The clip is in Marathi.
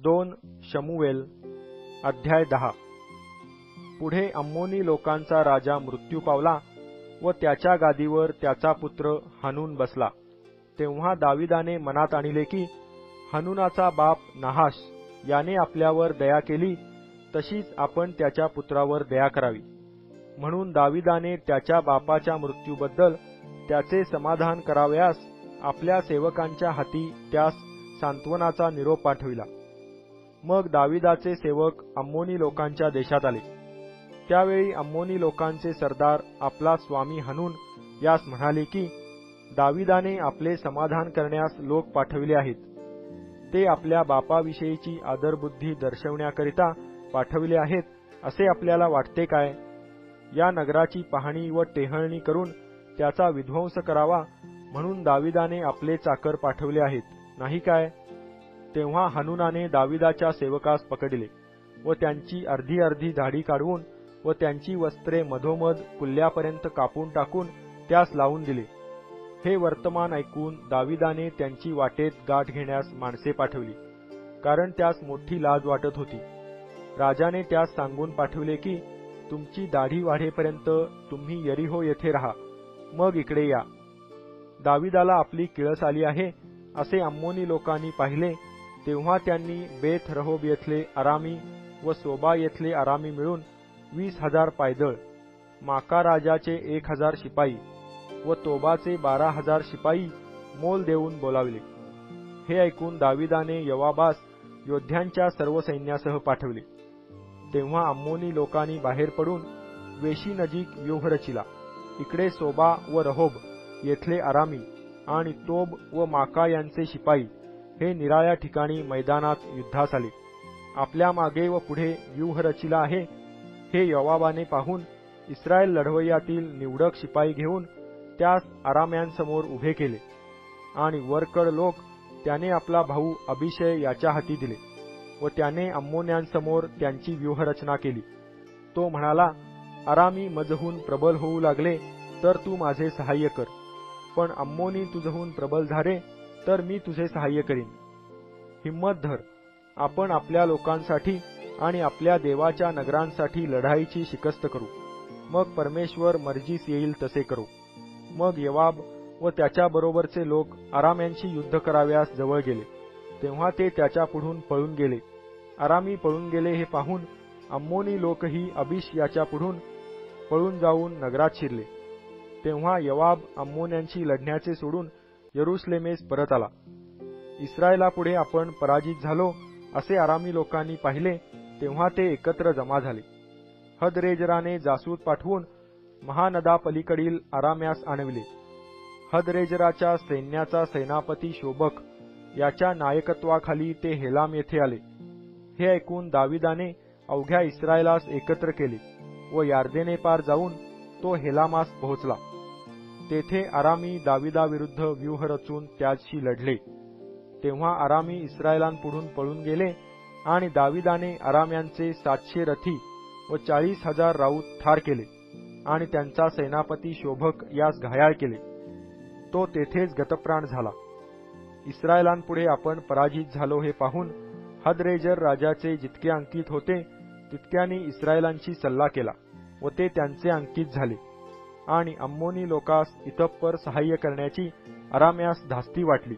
2 शमूएल अध्याय 10। पुढे अम्मोनी लोकांचा राजा मृत्यू पावला व त्याच्या गादीवर त्याचा पुत्र हनून बसला। तेव्हा दाविदाने मनात आणले की हनूनाचा बाप नाहाश याने आपल्यावर दया केली, तशीच आपण त्याच्या पुत्रावर दया करावी। म्हणून दाविदाने त्याच्या बापाच्या मृत्यूबद्दल त्याचे समाधान करावयास आपल्या सेवकांच्या हाती त्यास सांत्वनाचा निरोप पाठविला। मग दाविदाचे सेवक अम्मोनी लोकांच्या देशात आले। त्यावेळी अम्मोनी लोकांचे सरदार आपला स्वामी हनून यास म्हणाले की दाविदाने आपले समाधान करण्यास लोक पाठविले आहेत। ते आपल्या बापाविषयीची आदरबुद्धी दर्शवण्याकरिता पाठविले आहेत असे आपल्याला वाटते काय? या नगराची पाहणी व टेहळणी करून त्याचा विध्वंस करावा म्हणून दाविदाने आपले चाकर पाठविले आहेत, नाही काय? तेव्हा हनूनाने दाविदाच्या सेवकास पकडले व त्यांची अर्धी अर्धी दाढी काढवून व त्यांची वस्त्रे मधोमध कुल्ल्यापर्यंत कापून टाकून त्यास लावून दिले। हे वर्तमान ऐकून दाविदाने त्यांची वाटेत गाठ घेण्यास माणसे पाठवली, कारण त्यास मोठी लाज वाटत होती। राजाने त्यास सांगून पाठविले की तुमची दाढी वाढेपर्यंत तुम्ही यरीहो येथे राहा, मग इकडे या। दाविदाला आपली किळस आली आहे असे अम्मोनी लोकांनी पाहिले, तेव्हा त्यांनी बेथ रहोब येथले आरामी व सोबा येथले आरामी मिळून 20,000 पायदळ, माका राजाचे 1,000 शिपाई व तोबाचे 12,000 शिपाई मोल देऊन बोलावले। हे ऐकून दाविदाने योवाबास योद्ध्यांच्या सर्व सैन्यासह पाठवले। तेव्हा अम्मोनी लोकांनी बाहेर पडून वेशी नजीक व्यूह रचिला। इकडे सोबा व रहोब येथले आरामी आणि तोब व माका यांचे शिपाई हे निराळ्या ठिकाणी मैदानात युद्धास आले। आपल्या मागे व पुढे व्यूह रचिला आहे हे योवाबाने पाहून इस्रायल लढवय्यातील निवडक शिपाई घेऊन त्यास आराम्यांसमोर उभे केले आणि वरकड लोक त्याने आपला भाऊ अभिषय याच्या हाती दिले व त्याने अम्मोन्यांसमोर त्यांची व्यूहरचना केली। तो म्हणाला, आरामी मजहून प्रबल होऊ लागले तर तू माझे सहाय्य कर, पण अम्मोनी तुझहून प्रबल झाले तर मी तुझे सहाय्य करीन। हिम्मत धर, आपण आपल्या लोकांसाठी आणि आपल्या देवाच्या नगरांसाठी लढाईची शिकस्त करू, मग परमेश्वर मर्जीस येईल तसे करू। मग योवाब व त्याच्याबरोबरचे लोक आराम्यांशी युद्ध कराव्यास जवळ गेले, तेव्हा ते त्याच्या पुढून पळून गेले। आरामी पळून गेले हे पाहून अम्मोनी लोकही अबिश याच्या पुढून पळून जाऊन नगरात शिरले। तेव्हा योवाब अम्मोन्यांशी लढण्याचे सोडून यरुशलेमेस परत आला। इस्रायलापुढे आपण पराजित झालो असे आरामी लोकांनी पाहिले, तेव्हा ते एकत्र जमा झाले। हदरेजराने जासूत पाठवून महानदापलीकडील आराम्यास आणविले। हदरेजराच्या सैन्याचा सेनापती शोबक याच्या नायकत्वाखाली ते हेलाम येथे आले। हे ऐकून दाविदाने अवघ्या इस्रायलास एकत्र केले व यार्देने पार जाऊन तो हेलामास पोहोचला। तेथे आरामी दाविदाविरुद्ध व्यूह रचून त्याशी लढले। तेव्हा आरामी इस्रायलांपुढून पळून गेले आणि दाविदाने आराम्यांचे 700 रथी व 40,000 राऊत ठार केले आणि त्यांचा सेनापती शोभक यास घायाळ केले। तो तेथेच गतप्राण झाला। इस्रायलांपुढे आपण पराजित झालो हे पाहून हदरेजर राजाचे जितके अंकित होते तितक्यांनी इस्रायलांशी सल्ला केला व ते त्यांचे अंकित झाले आणि अम्मोनी लोकास इतप्पर सहाय्य करण्याची आराम्यास धास्ती वाटली।